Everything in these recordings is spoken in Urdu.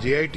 JIT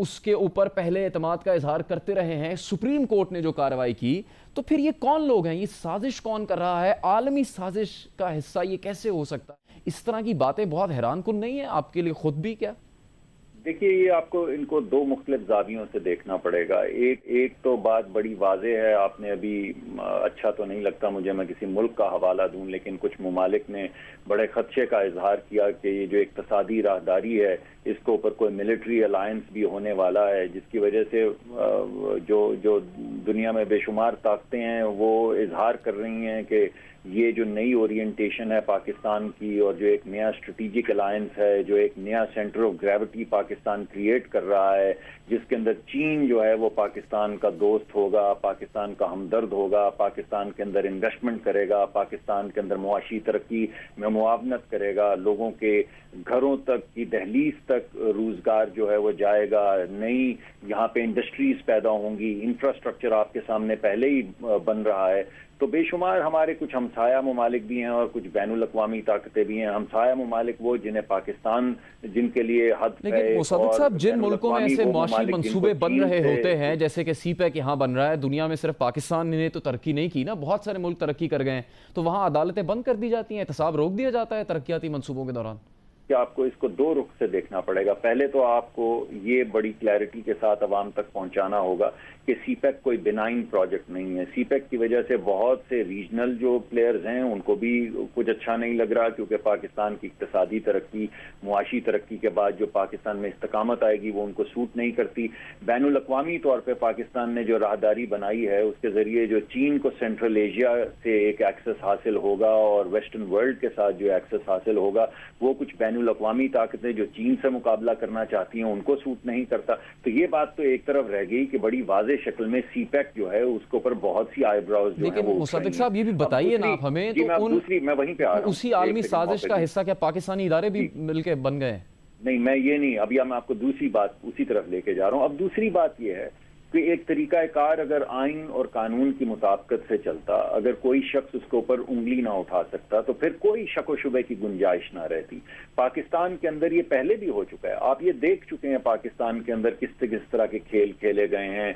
اس کے اوپر پہلے اعتماد کا اظہار کرتے رہے ہیں. سپریم کورٹ نے جو کارروائی کی, تو پھر یہ کون لوگ ہیں, یہ سازش کون کر رہا ہے, عالمی سازش کا حصہ یہ کیسے ہو سکتا ہے؟ اس طرح کی باتیں بہت حیران کن نہیں ہیں آپ کے لیے خود بھی کیا؟ دیکھیے, یہ آپ کو ان کو دو مختلف زاویوں سے دیکھنا پڑے گا. ایک تو بات بڑی واضح ہے, آپ نے ابھی, اچھا تو نہیں لگتا مجھے میں کسی ملک کا حوالہ دوں, لیکن کچھ ممالک نے بڑے خدشے کا اظہار کیا کہ یہ جو اقتصادی راہداری ہے اس کے اوپر کوئی ملٹری الائنس بھی ہونے والا ہے, جس کی وجہ سے جو دنیا میں بے شمار طاقتیں ہیں وہ اظہار کر رہی ہیں کہ یہ جو نئی اورینٹیشن ہے پاکستان کی, اور جو ایک نیا اسٹریٹجک الائنس ہے, جو ایک نیا centre of gravity Pakistan create کر رہا ہے, جس کے اندر چین جو ہے وہ پاکستان کا دوست ہوگا, پاکستان کا ہمدرد ہوگا, پاکستان کے اندر انویسٹمنٹ کرے گا, پاکستان کے اندر معاشی ترقی میں معاونت کرے گا, لوگوں کے گھروں تک کی دہلیز تک روزگار جو ہے وہ جائے گا, نئی یہاں پہ انڈسٹریز پیدا ہوں گی, انفراسٹرکچر آپ کے سامنے پہلے ہی بن رہا ہے. تو بے شمار ہمارے کچھ ہمسایہ ممالک بھی ہیں اور کچھ بین الاقوامی طاقتیں بھی ہیں. ہمسایہ ممالک وہ جنہیں پاکستان, جن کے لیے حد, لیکن مصدق صاحب, جن ملکوں میں ایسے معاشی منصوبے بن رہے ہوتے ہیں جیسے کہ سی پیک یہاں بن رہا ہے, دنیا میں صرف پاکستان نے تو ترقی نہیں کی نا, بہت سارے ملک ترقی کر گئے ہیں, تو وہاں عدالتیں بند کر دی جاتی ہیں, احتساب روک دیا جاتا ہے ترقیاتی منصوبوں کے دوران. کہ آپ کو اس کو دو رخ سے دیکھنا پڑے گا. پہلے تو آپ کو یہ بڑی کلیئرٹی کے ساتھ عوام تک پہنچانا ہوگا کہ سی پیک کوئی بینائن پروجیکٹ نہیں ہے. سی پیک کی وجہ سے بہت سے ریجنل جو پلیئرز ہیں ان کو بھی کچھ اچھا نہیں لگ رہا, کیونکہ پاکستان کی اقتصادی ترقی, معاشی ترقی کے بعد جو پاکستان میں استقامت آئے گی وہ ان کو سوٹ نہیں کرتی. بین الاقوامی طور پہ پاکستان نے جو راہداری بنائی ہے اس کے ذریعے جو چین کو سینٹرل ایشیا سے ایک ایکسس حاصل ہوگا اور ویسٹرن ورلڈ کے ساتھ جو ایکسس حاصل ہوگا, وہ کچھ بین الاقوامی طاقتیں جو چین سے مقابلہ کرنا چاہتی ہیں ان کو سوٹ نہیں کرتا. تو یہ بات تو ایک طرف رہ گئی کہ بڑی واضح شکل میں سی پیک جو ہے اس کے اوپر بہت سی آئی براؤز جو ہیں. لیکن مصدق صاحب یہ بھی بتائیے نا آپ ہمیں, میں وہیں پہ آ رہا ہوں, اسی عالمی سازش کا حصہ کیا پاکستانی ادارے بھی مل کے بن گئے؟ نہیں, میں یہ نہیں, ابھی میں آپ کو دوسری بات اسی طرف لے کے جا رہا ہوں. اب دوسری بات یہ ہے کہ ایک طریقہ کار اگر آئین اور قانون کی مطابقت سے چلتا, اگر کوئی شخص اس کے اوپر انگلی نہ اٹھا سکتا تو پھر کوئی شک و شبے کی گنجائش نہ رہتی. پاکستان کے اندر یہ پہلے بھی ہو چکا ہے, آپ یہ دیکھ چکے ہیں پاکستان کے اندر کس طرح کے کھیل کھیلے گئے ہیں,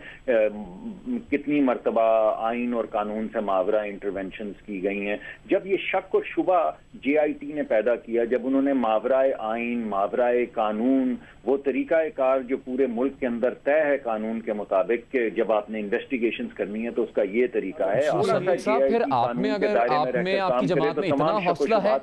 کتنی مرتبہ آئین اور قانون سے ماورا انٹرونشنز کی گئی ہیں. جب یہ شک اور شبہ جے آئی ٹی نے پیدا کیا, جب انہوں نے ماورائے آئین, ماورائے قانون, وہ طریقہ کار جو پورے ملک کے اندر طے ہے قانون کے مطابق کہ جب آپ نے انویسٹیگیشنز کرنی ہے تو اس کا یہ طریقہ ہے. پھر آپ میں اگر آپ میں آپ کی جماعت میں اتنا حوصلہ ہے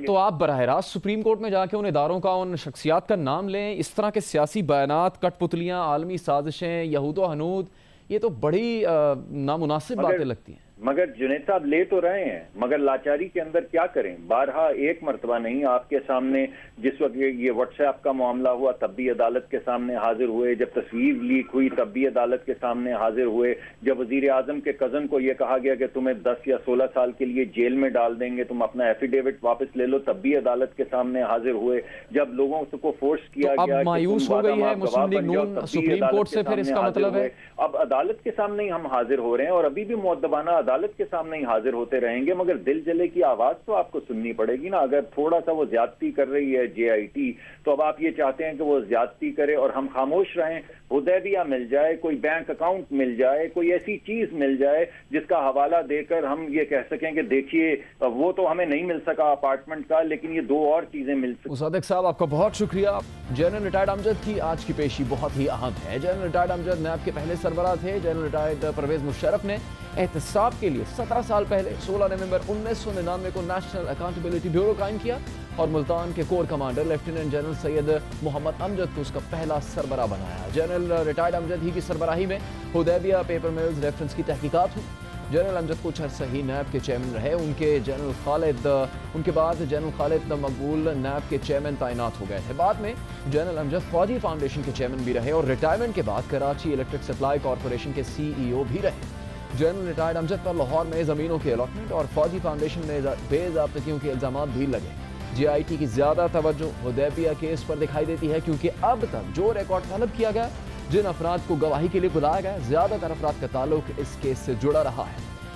تو آپ براہ راست سپریم کورٹ میں جا کے ان اداروں کا, ان شخصیات کا نام لیں. اس طرح کے سیاسی بیانات, کٹ پتلیاں, عالمی سازشیں, یہود و ہنود, یہ تو بڑی نامناسب باتیں لگتی ہیں. مگر جنید صاحب لے تو رہے ہیں, مگر لاچاری کے اندر کیا کریں. بارہا ایک مرتبہ نہیں آپ کے سامنے, جس وقت یہ واٹس ایپ کا معاملہ ہوا تب بھی عدالت کے سامنے حاضر ہوئے, جب تصویر لیک ہوئی تب بھی عدالت کے سامنے حاضر ہوئے, جب وزیر اعظم کے کزن کو یہ کہا گیا کہ تمہیں 10 یا 16 سال کے لیے جیل میں ڈال دیں گے, تم اپنا ایفیڈیوٹ واپس لے لو, تب بھی عدالت کے سامنے حاضر ہوئے. جب لوگوں کو فورس کیا گیا, اب مایوس ہو گئی ہے مسلم لیگ نون سپریم کورٹ سے, پھر اس کا مطلب ہے اب عدالت کے سامنے ہی ہم حاضر ہو رہے ہیں اور ابھی بھی مؤدبانہ عدالت کے سامنے ہی حاضر ہوتے رہیں گے. مگر دل جلے کی آواز تو آپ کو سننی پڑے گی نا. اگر تھوڑا سا وہ زیادتی کر رہی ہے جے آئی ٹی, تو اب آپ یہ چاہتے ہیں کہ وہ زیادتی کرے اور ہم خاموش رہیں. حدیبیہ مل جائے, کوئی بینک اکاؤنٹ مل جائے, کوئی ایسی چیز مل جائے جس کا حوالہ دے کر ہم یہ کہہ سکیں کہ دیکھیے وہ تو ہمیں نہیں مل سکا اپارٹمنٹ کا, لیکن یہ 2 اور چیزیں مل سکتی. مصدق صاحب آپ کا بہت شکریہ. جنرل ریٹائرڈ امجد کی آج کی پیشی بہت ہی اہم ہے. جنرل ریٹائرڈ امجد نیب کے پہلے سربراہ تھے. جنرل ریٹائرڈ پرویز مشرف نے احتساب کے لیے 17 سال پہلے 16 نومبر 1999 کو نیشنل اکاؤنٹیبلٹی بیورو قائم کیا اور ملتان کے کور کمانڈر لیفٹیننٹ جنرل سید محمد امجد کو اس کا پہلا سربراہ بنایا. جنرل ریٹائرڈ امجد ہی کی سربراہی میں حدیبیہ پیپر ملز ریفرنس کی تحقیقات ہوئی. جنرل امجد کچھ عرصہ ہی نیب کے چیئرمین رہے. ان کے بعد جنرل خالد مقبول نیب کے چیئرمین تعینات ہو گئے تھے. بعد میں جنرل امجد فوجی فاؤنڈیشن کے چیئرمین بھی رہے اور ریٹائرمنٹ کے بعد کراچی الیکٹرک سپلائی کارپوریشن کے سی ای او بھی رہے. جنرل ریٹائرڈ امجد پر لاہور میں زمینوں کے الاٹمنٹ اور فوجی فاؤنڈیشن میں بے ضابطگیوں کے الزامات بھی لگے. جے آئی ٹی کی زیادہ توجہ حدیبیہ کیس پر دکھائی دیتی ہے, کیونکہ اب تک جو ریکارڈ طلب کیا گیا, جن افراد کو گواہی کے لیے بلایا گیا, زیادہ تر افراد کا تعلق اس کیس سے جڑا رہا ہے.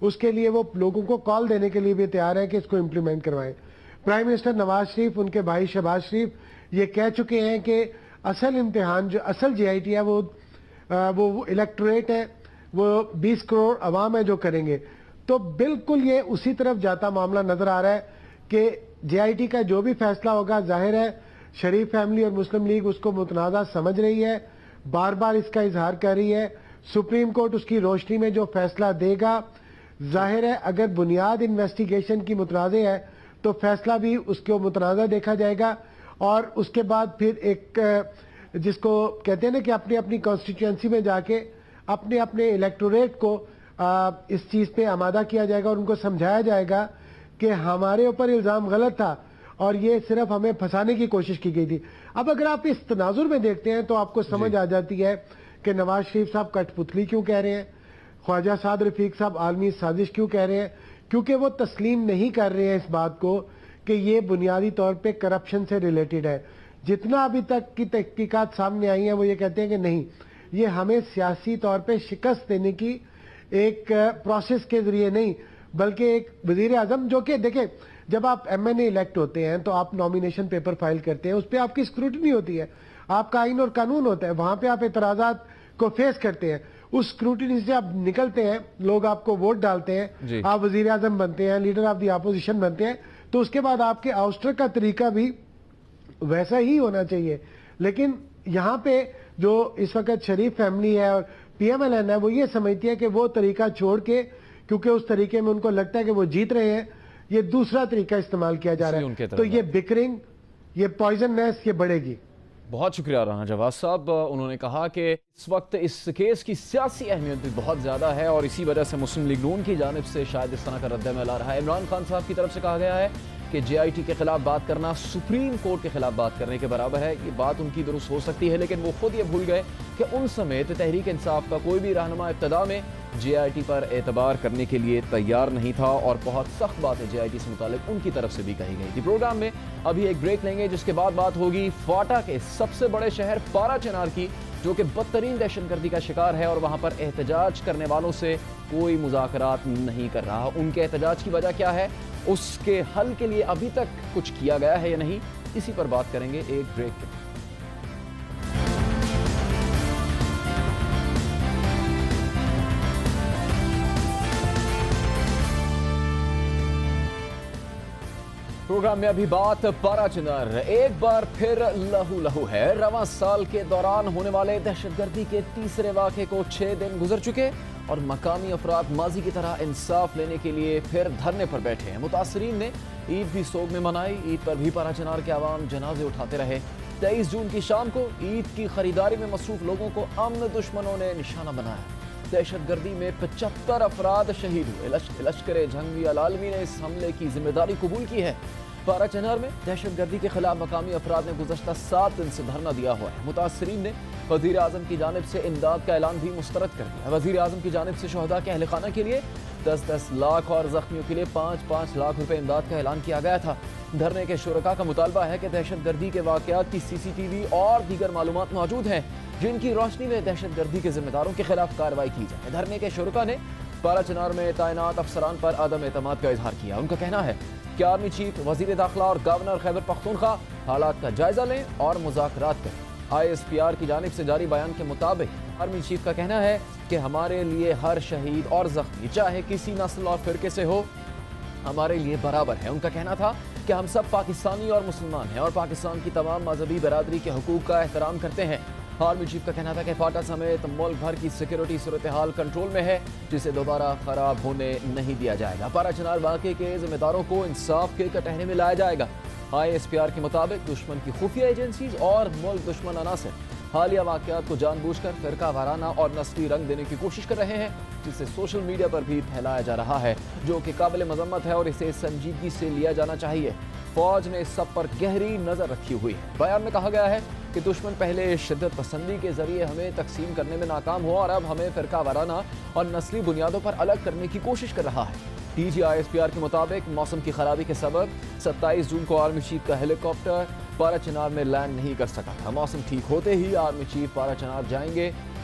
اس کے لیے وہ لوگوں کو کال دینے کے لیے بھی تیار ہے کہ اس کو امپلیمنٹ کروائیں. پرائم منسٹر نواز شریف، ان کے بھائی شہباز شریف یہ کہہ چکے ہیں کہ اصل امتحان جو اصل جے آئی ٹی ہے وہ الیکٹوریٹ ہے، وہ 20 کروڑ عوام ہے جو کریں گے. تو بالکل یہ اسی طرف جاتا معاملہ نظر آ رہا ہے کہ جے آئی ٹی کا جو بھی فیصلہ ہوگا، ظاہر ہے شریف فیملی اور مسلم لیگ اس کو متنازع سمجھ رہی ہے، بار بار اس کا اظہار کر رہی ہے. سپریم کورٹ اس کی روشنی میں جو فیصلہ دے گا، ظاہر ہے اگر بنیاد انویسٹیگیشن کی متنازع ہے تو فیصلہ بھی اس کو متنازع دیکھا جائے گا. اور اس کے بعد پھر ایک جس کو کہتے ہیں نا کہ اپنی اپنی کانسٹیٹوئنسی میں جا کے اپنے اپنے الیکٹوریٹ کو اس چیز پہ آمادہ کیا جائے گا اور ان کو سمجھایا جائے گا کہ ہمارے اوپر الزام غلط تھا اور یہ صرف ہمیں پھنسانے کی کوشش کی گئی تھی. اب اگر آپ اس تناظر میں دیکھتے ہیں تو آپ کو سمجھ آ جاتی ہے کہ نواز شریف صاحب کٹ پتلی کیوں کہہ رہے ہیں، خواجہ سعد رفیق صاحب عالمی سازش کیوں کہہ رہے ہیں، کیونکہ وہ تسلیم نہیں کر رہے ہیں اس بات کو کہ یہ بنیادی طور پہ کرپشن سے ریلیٹڈ ہے. جتنا ابھی تک کی تحقیقات سامنے آئی ہیں وہ یہ کہتے ہیں کہ نہیں، یہ ہمیں سیاسی طور پہ شکست دینے کی ایک پروسیس کے ذریعے نہیں، بلکہ ایک وزیر اعظم جو کہ دیکھیں جب آپ ایم این اے الیکٹ ہوتے ہیں تو آپ نامینیشن پیپر فائل کرتے ہیں، اس پہ آپ کی اسکروٹنی ہوتی ہے، آپ کا آئین اور قانون ہوتا ہے، وہاں پہ آپ اعتراضات کو فیس کرتے ہیں. اس اسکروٹنی سے آپ نکلتے ہیں، لوگ آپ کو ووٹ ڈالتے ہیں، آپ وزیر اعظم بنتے ہیں، لیڈر آف دی اپوزیشن بنتے ہیں، تو اس کے بعد آپ کے آؤسٹر کا طریقہ بھی ویسا ہی ہونا چاہیے. لیکن یہاں پہ جو اس وقت شریف فیملی ہے اور پی ایم ایل این ہے وہ یہ سمجھتی ہے کہ وہ طریقہ چھوڑ کے، کیونکہ اس طریقے میں ان کو لگتا ہے کہ وہ جیت رہے ہیں، یہ دوسرا طریقہ استعمال کیا جا رہا ہے، تو یہ بکرنگ، یہ پوائزننس یہ بڑھے گی. بہت شکریہ رانا جواز صاحب. انہوں نے کہا کہ اس وقت اس کیس کی سیاسی اہمیت بھی بہت زیادہ ہے اور اسی وجہ سے مسلم لیگ نون کی جانب سے شاید اس طرح کا رد عمل آ رہا ہے. عمران خان صاحب کی طرف سے کہا گیا ہے کہ جے آئی ٹی کے خلاف بات کرنا سپریم کورٹ کے خلاف بات کرنے کے برابر ہے. یہ بات ان کی درست ہو سکتی ہے، لیکن وہ خود یہ بھول گئے کہ ان سمیت تحریک انصاف کا کوئی بھی رہنما ابتدا میں جے آئی ٹی پر اعتبار کرنے کے لیے تیار نہیں تھا اور بہت سخت باتیں جے آئی ٹی سے متعلق ان کی طرف سے بھی کہی گئی تھی. پروگرام میں ابھی ایک بریک لیں گے جس کے بعد بات ہوگی فاٹا کے سب سے بڑے شہر پارا چنار کی، جو کہ بدترین دہشت گردی کا شکار ہے اور وہاں پر احتجاج کرنے والوں سے کوئی مذاکرات نہیں کر رہا. ان کے احتجاج کی وجہ کیا ہے، اس کے حل کے لیے ابھی تک کچھ کیا گیا ہے یا نہیں، اسی پر بات کریں گے ایک بریک کے بعد. پروگرام میں ابھی بات پارا چنار ایک بار پھر لہو لہو ہے. رواں سال کے دوران ہونے والے دہشت گردی کے تیسرے واقعے کو 6 دن گزر چکے اور مقامی افراد ماضی کی طرح انصاف لینے کے لیے پھر دھرنے پر بیٹھے ہیں. متاثرین نے عید بھی سوگ میں منائی. عید پر بھی پارا چنار کے عوام جنازے اٹھاتے رہے. 23 جون کی شام کو عید کی خریداری میں مصروف لوگوں کو امن دشمنوں نے نشانہ بنایا. دہشت گردی میں 75 افراد شہید ہوئے. لشکر جنگی العالمی نے اس حملے کی ذمہ داری قبول کی ہے. پارا چنار میں دہشت گردی کے خلاف مقامی افراد نے گزشتہ 7 دن سے دھرنا دیا ہوا ہے. متاثرین نے وزیر اعظم کی جانب سے امداد کا اعلان بھی مسترد کر دیا. وزیر اعظم کی جانب سے شہداء کے اہل خانہ کے لیے 10-10 لاکھ اور زخمیوں کے لیے 5-5 لاکھ روپے امداد کا اعلان کیا گیا تھا. دھرنے کے شرکاء کا مطالبہ ہے کہ دہشت گردی کے واقعات کی سی سی ٹی وی اور دیگر معلومات موجود ہیں جن کی روشنی میں دہشت گردی کے ذمہ داروں کے خلاف کارروائی کی جائے. دھرنے کے شرکاء نے پارا چنار میں تعینات افسران پر عدم اعتماد کا اظہار کیا. ان کا کہنا ہے کہ آرمی چیف، وزیر داخلہ اور گورنر خیبر پختونخوا حالات کا جائزہ لیں اور مذاکرات کریں. آئی ایس پی آر کی جانب سے جاری بیان کے مطابق آرمی چیف کا کہنا ہے کہ ہمارے لیے ہر شہید اور زخمی چاہے کسی نسل اور فرقے سے ہو ہمارے لیے برابر ہے. ان کا کہنا تھا کہ ہم سب پاکستانی اور مسلمان ہیں اور پاکستان کی تمام مذہبی برادری کے حقوق کا احترام کرتے ہیں. آرمی چیف کا کہنا تھا کہ فاٹا سمیت ملک بھر کی سیکیورٹی صورتحال کنٹرول میں ہے جسے دوبارہ خراب ہونے نہیں دیا جائے گا. پارا چنار واقعے کے ذمہ داروں کو انصاف کے کٹہرے میں لایا جائے گا. آئی ایس پی آر کے مطابق دشمن کی خفیہ ایجنسیز اور ملک دشمن عناصر حالیہ واقعات کو جان بوجھ کر فرقہ وارانہ اور نسلی رنگ دینے کی کوشش کر رہے ہیں جسے سوشل میڈیا پر بھی پھیلایا جا رہا ہے، جو کہ قابل مذمت ہے اور اسے سنجیدگی سے لیا جانا چاہیے. فوج نے اس سب پر گہری نظر رکھی ہوئی ہے. بیان میں کہا گیا ہے کہ دشمن پہلے شدت پسندی کے ذریعے ہمیں تقسیم کرنے میں ناکام ہوا اور اب ہمیں فرقہ وارانہ اور نسلی بنیادوں پر الگ کرنے کی کوشش کر رہا ہے. D G I S P R کے مطابق موسم کی خرابی کے سبب 27 جون کو آرمی چیف کا ہیلی کاپٹر پارا چنار میں لینڈ نہیں کر سکا تھا. موسم ٹھیک ہوتے ہی آرمی چیف پارا چنار جائیں گے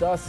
10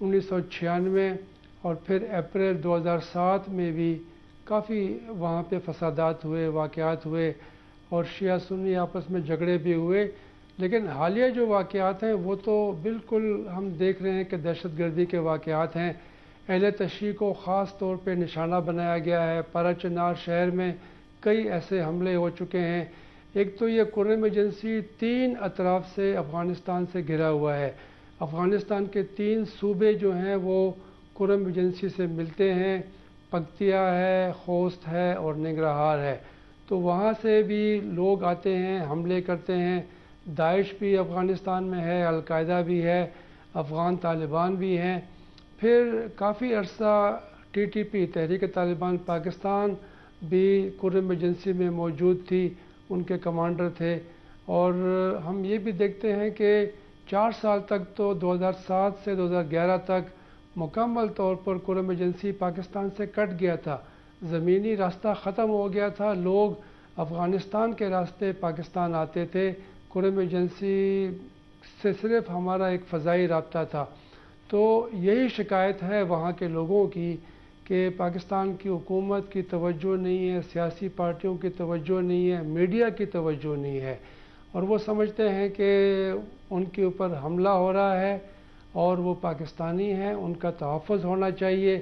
1996 اور پھر اپریل 2007 میں بھی کافی وہاں پہ فسادات ہوئے، واقعات ہوئے اور شیعہ سنی آپس میں جھگڑے بھی ہوئے. لیکن حالیہ جو واقعات ہیں وہ تو بالکل ہم دیکھ رہے ہیں کہ دہشت گردی کے واقعات ہیں. اہل تشیع کو خاص طور پہ نشانہ بنایا گیا ہے. پارا چنار شہر میں کئی ایسے حملے ہو چکے ہیں. ایک تو یہ کرم ایجنسی 3 اطراف سے افغانستان سے گھرا ہوا ہے. افغانستان کے 3 صوبے جو ہیں وہ کرم ایجنسی سے ملتے ہیں، پکتیا ہے، خوست ہے اور ننگرہار ہے. تو وہاں سے بھی لوگ آتے ہیں، حملے کرتے ہیں. داعش بھی افغانستان میں ہے، القاعدہ بھی ہے، افغان طالبان بھی ہیں. پھر کافی عرصہ TTP تحریک طالبان پاکستان بھی کرم ایجنسی میں موجود تھی، ان کے کمانڈر تھے. اور ہم یہ بھی دیکھتے ہیں کہ 4 سال تک تو 2007 سے 2011 تک مکمل طور پر کرم ایجنسی پاکستان سے کٹ گیا تھا. زمینی راستہ ختم ہو گیا تھا. لوگ افغانستان کے راستے پاکستان آتے تھے. کرم ایجنسی سے صرف ہمارا ایک فضائی رابطہ تھا. تو یہی شکایت ہے وہاں کے لوگوں کی کہ پاکستان کی حکومت کی توجہ نہیں ہے، سیاسی پارٹیوں کی توجہ نہیں ہے، میڈیا کی توجہ نہیں ہے، اور وہ سمجھتے ہیں کہ ان کے اوپر حملہ ہو رہا ہے اور وہ پاکستانی ہیں، ان کا تحفظ ہونا چاہیے.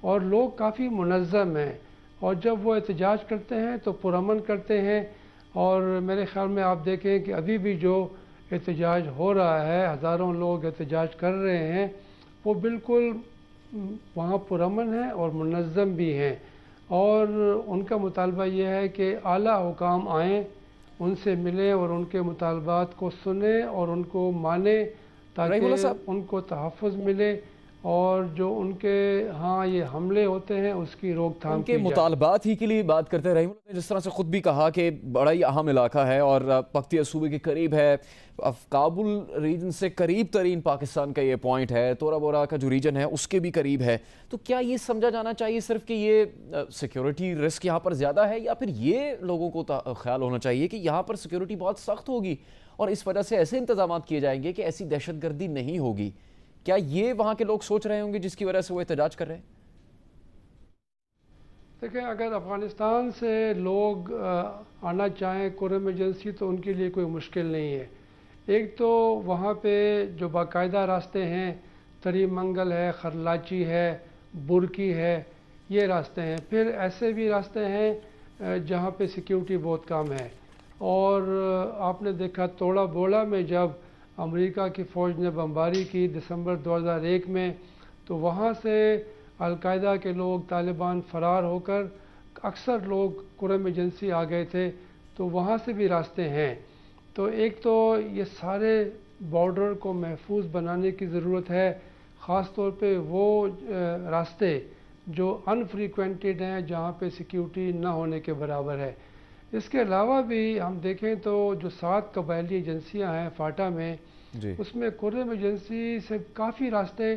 اور لوگ کافی منظم ہیں اور جب وہ احتجاج کرتے ہیں تو پرامن کرتے ہیں. اور میرے خیال میں آپ دیکھیں کہ ابھی بھی جو احتجاج ہو رہا ہے، ہزاروں لوگ احتجاج کر رہے ہیں، وہ بالکل وہاں پرامن ہیں اور منظم بھی ہیں. اور ان کا مطالبہ یہ ہے کہ اعلیٰ حکام آئیں، ان سے ملیں اور ان کے مطالبات کو سنیں اور ان کو مانیں تاکہ ان کو تحفظ ملے اور جو ان کے ہاں یہ حملے ہوتے ہیں اس کی روک تھام ان کے مطالبات ہی کے لیے بات کرتے رہے. جس طرح سے خود بھی کہا کہ بڑا ہی اہم علاقہ ہے اور پکتیا صوبے کے قریب ہے، کابل ریجن سے قریب ترین پاکستان کا یہ پوائنٹ ہے، تورا بورا کا جو ریجن ہے اس کے بھی قریب ہے. تو کیا یہ سمجھا جانا چاہیے صرف کہ یہ سیکیورٹی رسک یہاں پر زیادہ ہے، یا پھر یہ لوگوں کو خیال ہونا چاہیے کہ یہاں پر سیکیورٹی بہت سخت ہوگی اور اس وجہ سے ایسے انتظامات کیے جائیں گے کہ ایسی دہشت گردی نہیں ہوگی؟ کیا یہ وہاں کے لوگ سوچ رہے ہوں گے جس کی وجہ سے وہ احتجاج کر رہے ہیں؟ دیکھیں، اگر افغانستان سے لوگ آنا چاہیں کرم ایجنسی تو ان کے لیے کوئی مشکل نہیں ہے. ایک تو وہاں پہ جو باقاعدہ راستے ہیں، تری منگل ہے، خرلاچی ہے، برکی ہے، یہ راستے ہیں. پھر ایسے بھی راستے ہیں جہاں پہ سیکیورٹی بہت کم ہے. اور آپ نے دیکھا توڑا بوڑا میں جب امریکہ کی فوج نے بمباری کی دسمبر 2001 میں، تو وہاں سے القاعدہ کے لوگ، طالبان فرار ہو کر اکثر لوگ کرم ایجنسی آ گئے تھے. تو وہاں سے بھی راستے ہیں. تو ایک تو یہ سارے بارڈر کو محفوظ بنانے کی ضرورت ہے، خاص طور پہ وہ راستے جو انفریکوینٹڈ ہیں، جہاں پہ سیکیورٹی نہ ہونے کے برابر ہے. اس کے علاوہ بھی ہم دیکھیں تو جو 7 قبائلی ایجنسیاں ہیں فاٹا میں، اس میں کرم ایجنسی سے کافی راستے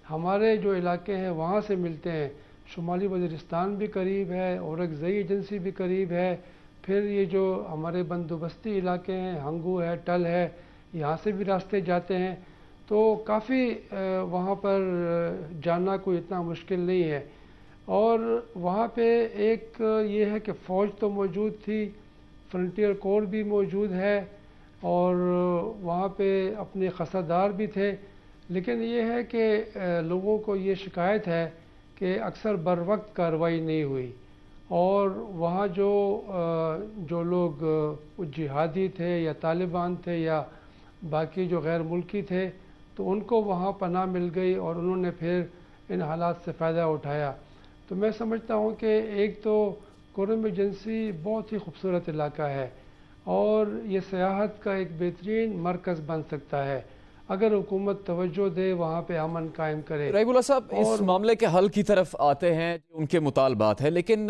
ہمارے جو علاقے ہیں وہاں سے ملتے ہیں. شمالی وزیرستان بھی قریب ہے، اورکزئی ایجنسی بھی قریب ہے. پھر یہ جو ہمارے بندوبستی علاقے ہیں، ہنگو ہے، ٹل ہے، یہاں سے بھی راستے جاتے ہیں. تو کافی وہاں پر جانا کوئی اتنا مشکل نہیں ہے. اور وہاں پہ ایک یہ ہے کہ فوج تو موجود تھی، فرنٹیئر کور بھی موجود ہے اور وہاں پہ اپنے خسادار بھی تھے. لیکن یہ ہے کہ لوگوں کو یہ شکایت ہے کہ اکثر بر وقت کارروائی نہیں ہوئی، اور وہاں جو لوگ جہادی تھے یا طالبان تھے یا باقی جو غیر ملکی تھے، تو ان کو وہاں پناہ مل گئی اور انہوں نے پھر ان حالات سے فائدہ اٹھایا. تو میں سمجھتا ہوں کہ ایک تو کرم ایجنسی بہت ہی خوبصورت علاقہ ہے اور یہ سیاحت کا ایک بہترین مرکز بن سکتا ہے اگر حکومت توجہ دے، وہاں پہ امن قائم کرے. رحیم اللہ صاحب، اس معاملے کے حل کی طرف آتے ہیں، ان کے مطالبات ہیں، لیکن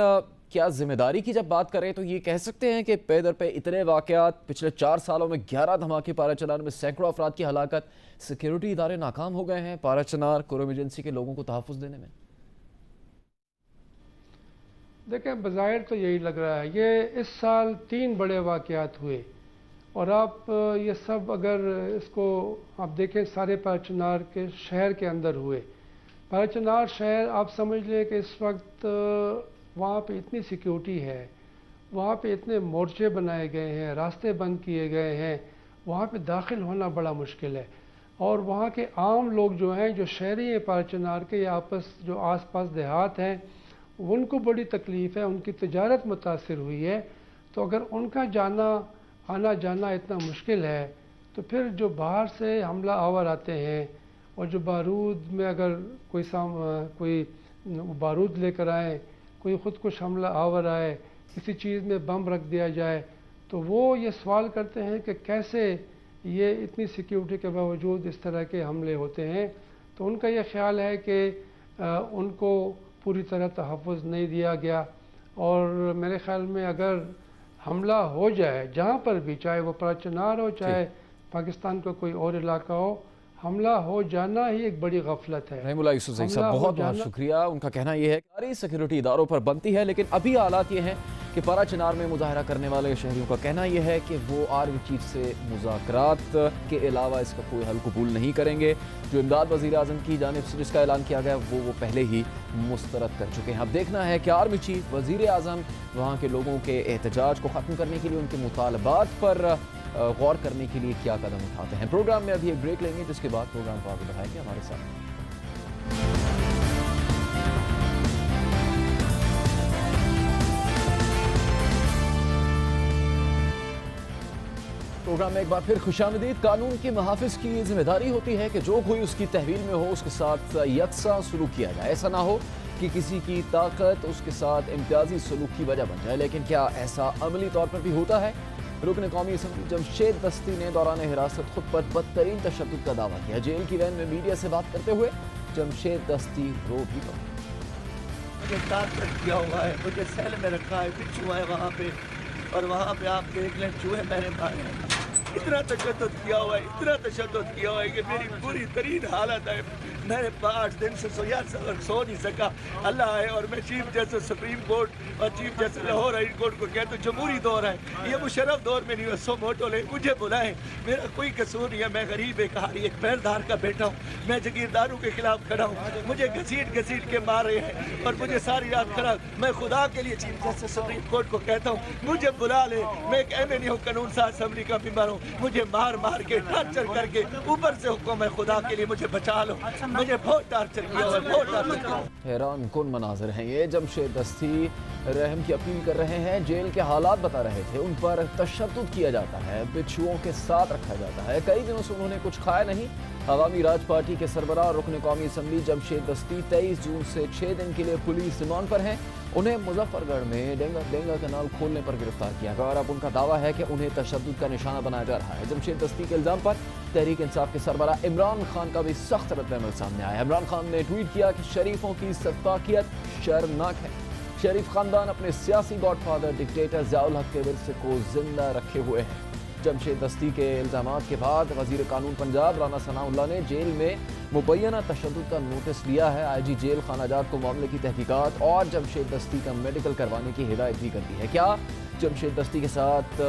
کیا ذمہ داری کی جب بات کریں تو یہ کہہ سکتے ہیں کہ پے در پہ اتنے واقعات، پچھلے 4 سالوں میں 11 دھماکے پارا چنار میں، سینکڑوں افراد کی ہلاکت، سیکیورٹی ادارے ناکام ہو گئے ہیں پارا چنار کرم ایجنسی کے لوگوں کو تحفظ دینے میں؟ دیکھیں، بظاہر تو یہی لگ رہا ہے. یہ اس سال 3 بڑے واقعات ہوئے اور آپ یہ سب اگر اس کو آپ دیکھیں سارے پارچنار کے شہر کے اندر ہوئے. پارچنار شہر آپ سمجھ لیں کہ اس وقت وہاں پہ اتنی سیکیورٹی ہے, وہاں پہ اتنے مورچے بنائے گئے ہیں, راستے بند کیے گئے ہیں, وہاں پہ داخل ہونا بڑا مشکل ہے. اور وہاں کے عام لوگ جو ہیں, جو شہری ہیں پارچنار کے یا جو آس پاس دیہات ہیں, ان کو بڑی تکلیف ہے, ان کی تجارت متاثر ہوئی ہے. تو اگر ان کا آنا جانا اتنا مشکل ہے, تو پھر جو باہر سے حملہ آور آتے ہیں اور جو بارود میں اگر کوئی بارود لے کر آئے, کوئی خودکش حملہ آور آئے, کسی چیز میں بم رکھ دیا جائے, تو وہ یہ سوال کرتے ہیں کہ کیسے یہ اتنی سیکیورٹی کے باوجود اس طرح کے حملے ہوتے ہیں. تو ان کا یہ خیال ہے کہ ان کو پوری طرح تحفظ نہیں دیا گیا. اور میرے خیال میں اگر حملہ ہو جائے جہاں پر بھی, چاہے وہ پراچنار ہو چاہے پاکستان کا کوئی اور علاقہ ہو, حملہ ہو جانا ہی ایک بڑی غفلت ہے. رحیم اللہ یوسف زئی صاحب بہت بہت شکریہ. ان کا کہنا یہ ہے کہ ساری سیکیورٹی اداروں پر بنتی ہے, لیکن ابھی حالات یہ ہیں کہ پارا چنار میں مظاہرہ کرنے والے شہریوں کا کہنا یہ ہے کہ وہ آرمی چیف سے مذاکرات کے علاوہ اس کا کوئی حل قبول نہیں کریں گے. جو امداد وزیر اعظم کی جانب سے جس کا اعلان کیا گیا وہ پہلے ہی مسترد کر چکے ہیں. اب دیکھنا ہے کہ آرمی چیف, وزیر اعظم وہاں کے لوگوں کے احتجاج کو ختم کرنے کے لیے, ان کے مطالبات پر غور کرنے کے لیے کیا قدم اٹھاتے ہیں. پروگرام میں ابھی ایک بریک لیں گے, جس کے بعد پروگرام کو آگے بڑھائیں گے. ہمارے ساتھ پروگرام میں ایک بار پھر خوشامدید. قانون کے محافظ کی ذمہ داری ہوتی ہے کہ جو کوئی اس کی تحویل میں ہو اس کے ساتھ یکساں سلوک کیا جائے. ایسا نہ ہو کہ کسی کی طاقت اس کے ساتھ امتیازی سلوک کی وجہ بن جائے. لیکن کیا ایسا عملی طور پر بھی ہوتا ہے؟ رکن قومی اسمبلی جمشید دستی نے دوران حراست خود پر بدترین تشدد کا دعویٰ کیا. جیل کی وین میں میڈیا سے بات کرتے ہوئے جمشید دستی رو بھی پڑا. مجھے ٹارچر کیا ہوا ہے, مجھے سیل میں رکھا ہے, بچھو ہے وہاں پہ, اور وہاں پہ آپ دیکھ لیں چوہے میں نے مارے ہیں. اتنا تشدد کیا ہوا ہے, اتنا تشدد کیا ہوا ہے کہ میری بری ترین حالت ہے. میں نے 5 دن سے سو نہیں سکا. اللہ ہے, اور میں چیف جسٹس سپریم کورٹ اور chief justice Lahore high court کو کہتا ہوں جمہوری دور ہے, یہ مشرف دور میں نہیں ہے. سو موٹو لے, مجھے بلائیں, میرا کوئی قصور نہیں ہے. میں غریب ایک ایک پہلدار کا بیٹا ہوں. میں جگیرداروں کے خلاف کھڑا ہوں. مجھے گھسیٹ کے مار رہے ہیں اور مجھے ساری رات کھڑا. میں خدا کے لیے چیف جسٹس سپریم کورٹ کو کہتا ہوں مجھے بلا لے. میں ایک ایم این اے ہوں, قانون ساز اسمبلی کا ممبر ہوں. مجھے مار کے ٹارچر کر کے اوپر سے حکم ہے خدا کے لیے مجھے بچا لو. مجھے بہت ٹارچر کیا ہوا ہے, بہت ٹارچر کیا. حیران کن مناظر ہیں یہ. جمشید دستی رحم کی اپیل کر رہے ہیں. جیل کے حالات بتا رہے تھے, ان پر تشدد کیا جاتا ہے, بچھوؤں کے ساتھ رکھا جاتا ہے. کئی دنوں سے انہوں نے کچھ کھایا نہیں. عوامی راج پارٹی کے سربراہ رکن قومی اسمبلی جمشید دستی 23 جون سے 6 دن کے لیے پولیس ریمانڈ پر ہیں. انہیں مظفر گڑھ میں ڈینگا کینال کھولنے پر گرفتار کیا گیا, اور اب ان کا دعویٰ ہے کہ انہیں تشدد کا نشانہ بنایا جا رہا ہے. جمشید دستی کے الزام پر تحریک انصاف کے سربراہ عمران خان کا بھی سخت رد عمل سامنے آیا. عمران خان نے ٹویٹ کیا کہ شریفوں کی سفاکیت شرمناک ہے. شریف خاندان اپنے سیاسی گاڈ فادر ڈکٹیٹر ضیاء الحق کے ورثے کو زندہ رکھے ہوئے ہیں. جمشید دستی کے الزامات کے بعد وزیر قانون پنجاب رانا ثناء اللہ نے جیل میں مبینہ تشدد کا نوٹس لیا ہے. آئی جی جیل خانہ جات کو معاملے کی تحقیقات اور جمشید دستی کا میڈیکل کروانے کی ہدایت بھی کر دی ہے. کیا جمشید دستی کے ساتھ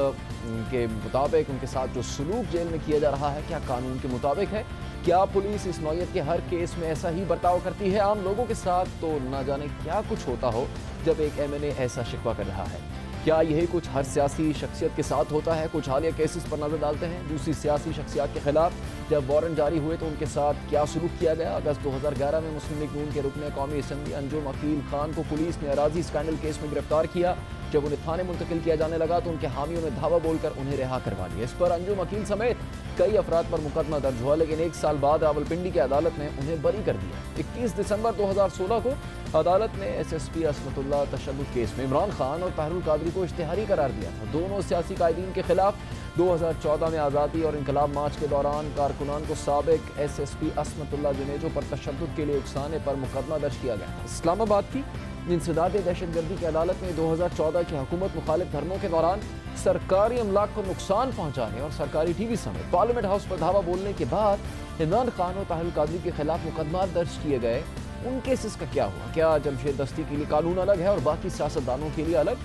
کے مطابق ان کے ساتھ جو سلوک جیل میں کیا جا رہا ہے کیا قانون کے مطابق ہے؟ کیا پولیس اس نوعیت کے ہر کیس میں ایسا ہی برتاؤ کرتی ہے؟ عام لوگوں کے ساتھ تو نہ جانے کیا کچھ ہوتا ہو جب ایک ایم این اے ایسا شکوہ کر رہا ہے. کیا یہی کچھ ہر سیاسی شخصیت کے ساتھ ہوتا ہے؟ کچھ حالیہ کیسز پر نظر ڈالتے ہیں. دوسری سیاسی شخصیات کے خلاف جب وارنٹ جاری ہوئے تو ان کے ساتھ کیا سلوک کیا گیا؟ اگست 2011 میں مسلم لیگ نون کے رکن قومی اسمبلی انجم عقیل خان کو پولیس نے اراضی اسکینڈل کیس میں گرفتار کیا. جب انہیں تھانے منتقل کیا جانے لگا تو ان کے حامیوں نے دھاوا بول کر انہیں رہا کروا لیا. اس پر انجم عقیل سمیت کئی افراد پر مقدمہ درج ہوا, لیکن 1 سال بعد راولپنڈی کی عدالت نے انہیں بری کر دیا. 21 دسمبر 2016 کو عدالت نے ایس ایس پی عصمت اللہ تشدد کیس میں عمران خان اور طاہر القادری کو اشتہاری قرار دیا تھا. دونوں سیاسی قائدین کے خلاف 2014 میں آزادی اور انقلاب مارچ کے دوران کارکنان کو سابق ایس ایس پی عصمت اللہ جنیجو پر تشدد کے لیے اکسانے پر مقدمہ درج کیا گیا تھا. اسلام آباد کی انسداد دہشت گردی کی عدالت نے 2014 کی حکومت مخالف دھرنوں کے دوران سرکاری املاک کو نقصان پہنچانے اور سرکاری ٹی وی سمیت پارلیمنٹ ہاؤس پر دھاوا بولنے کے بعد عمران خان اور طاہر القادری کے خلاف مقدمات درج کیے گئے. ان کیسز کا کیا ہوا؟ کیا جمشید دستی کے لیے قانون الگ ہے اور باقی سیاستدانوں کے لیے الگ؟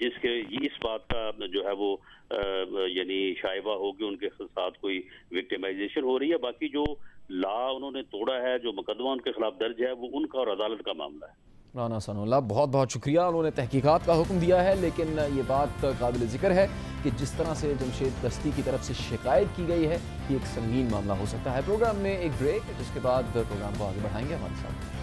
جس کے اس بات کا جو ہے وہ یعنی شائبہ ہو کہ ان کے ساتھ کوئی وکٹیمائزیشن ہو رہی ہے. باقی جو لا انہوں نے توڑا ہے, جو مقدمہ ان کے خلاف درج ہے, وہ ان کا اور عدالت کا معاملہ ہے. رانا ثناء اللہ بہت بہت شکریہ. انہوں نے تحقیقات کا حکم دیا ہے, لیکن یہ بات قابل ذکر ہے کہ جس طرح سے جمشید دستی کی طرف سے شکایت کی گئی ہے, یہ ایک سنگین معاملہ ہو سکتا ہے. پروگرام میں ایک بریک, جس کے بعد پروگرام کو آگے بڑھائیں گے ہمارے ساتھ.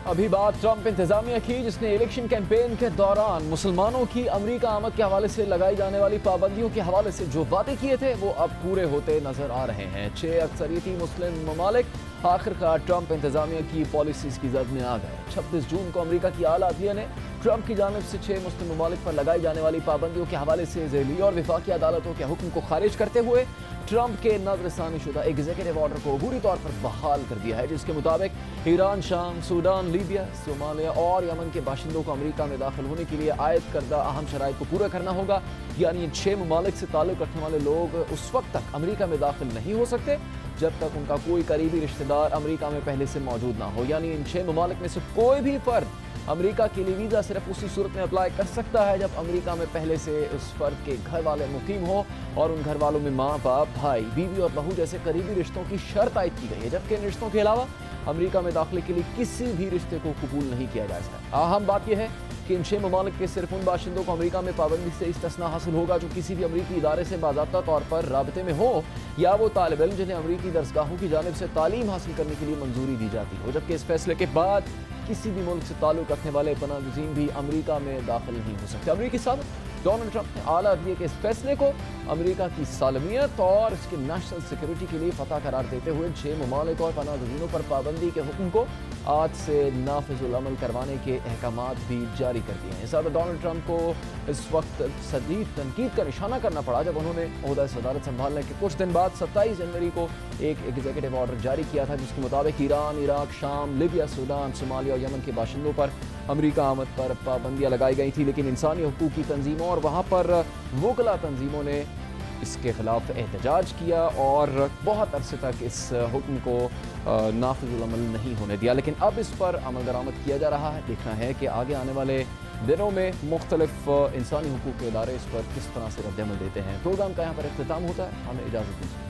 ابھی بات ٹرمپ انتظامیہ کی, جس نے الیکشن کیمپین کے دوران مسلمانوں کی امریکہ آمد کے حوالے سے لگائی جانے والی پابندیوں کے حوالے سے جو وعدے کیے تھے وہ اب پورے ہوتے نظر آ رہے ہیں. 6 اکثریتی مسلم ممالک آخرکار ٹرمپ انتظامیہ کی پالیسیز کی زد میں آ گئے. 36 جون کو امریکہ کی اعلیٰ عدلیہ نے ٹرمپ کی جانب سے 6 مسلم ممالک پر لگائی جانے والی پابندیوں کے حوالے سے ذیلی اور وفاقی عدالتوں کے حکم کو خارج کرتے ہوئے ٹرمپ کے نظر ثانی شدہ ایگزیکٹو آرڈر کو عبوری طور پر بحال کر دیا ہے, جس کے مطابق ایران, شام, سوڈان, لیبیا, صومالیہ اور یمن کے باشندوں کو امریکہ میں داخل ہونے کے لیے عائد کردہ اہم شرائط کو پورا کرنا ہوگا. یعنی ان 6 ممالک سے تعلق رکھنے والے لوگ اس وقت تک امریکہ میں داخل نہیں ہو سکتے جب تک ان کا کوئی قریبی رشتہ دار امریکہ میں پہلے سے موجود نہ ہو. یعنی ان 6 ممالک میں سے کوئی بھی فرد امریکہ کے لیے ویزا صرف اسی صورت میں اپلائی کر سکتا ہے جب امریکہ میں پہلے سے اس فرد کے گھر والے مقیم ہوں اور ان گھر والوں میں ماں, باپ, بھائی, بیوی اور بہو جیسے قریبی رشتوں کی شرط عائد کی گئی ہے, جبکہ ان رشتوں کے علاوہ امریکہ میں داخلے کے لیے کسی بھی رشتے کو قبول نہیں کیا جا سکتا. اہم بات یہ ہے کہ ان 6 ممالک کے صرف ان باشندوں کو امریکہ میں پابندی سے استثناء حاصل ہوگا جو کسی بھی امریکی ادارے سے باضابطہ طور پر رابطے میں ہو, یا وہ طالب علم جنہیں امریکی درسگاہوں کی جانب سے تعلیم حاصل کرنے کے لیے منظوری دی جاتی ہو. جبکہ اس فیصلے کے بعد کسی بھی ملک سے تعلق رکھنے والے پناہ گزین بھی امریکہ میں داخل نہیں ہو سکتے. امریکی صدر ڈونلڈ ٹرمپ نے اعلیٰ عدلیہ کے اس فیصلے کو امریکہ کی سالمیت اور اس کے نیشنل سیکیورٹی کے لیے فتح قرار دیتے ہوئے 6 ممالک اور پناہ گزینوں پر پابندی کے حکم کو آج سے نافذ العمل کروانے کے احکامات بھی جاری کر دیے ہیں. صدر ڈونلڈ ٹرمپ کو اس وقت شدید تنقید کا نشانہ کرنا پڑا جب انہوں نے عہدہ صدارت سنبھالنے کے کچھ دن بعد 27 جنوری کو ایک ایگزیکٹو آرڈر جاری کیا تھا, جس کے مطابق ایران, عراق, شام, لیبیا, سوڈان, صومالیہ اور یمن کے باشندوں پر امریکہ آمد پر پابندیاں لگائی گئی تھیں. لیکن انسانی حقوق کی تنظیموں اور وہاں پر وکلا تنظیموں نے اس کے خلاف احتجاج کیا اور بہت عرصے تک اس حکم کو نافذ العمل نہیں ہونے دیا. لیکن اب اس پر عمل درآمد کیا جا رہا ہے. دیکھنا ہے کہ آگے آنے والے دنوں میں مختلف انسانی حقوق کے ادارے اس پر کس طرح سے رد عمل دیتے ہیں. پروگرام کا یہاں پر اختتام ہوتا ہے. ہمیں اجازت دیجیے.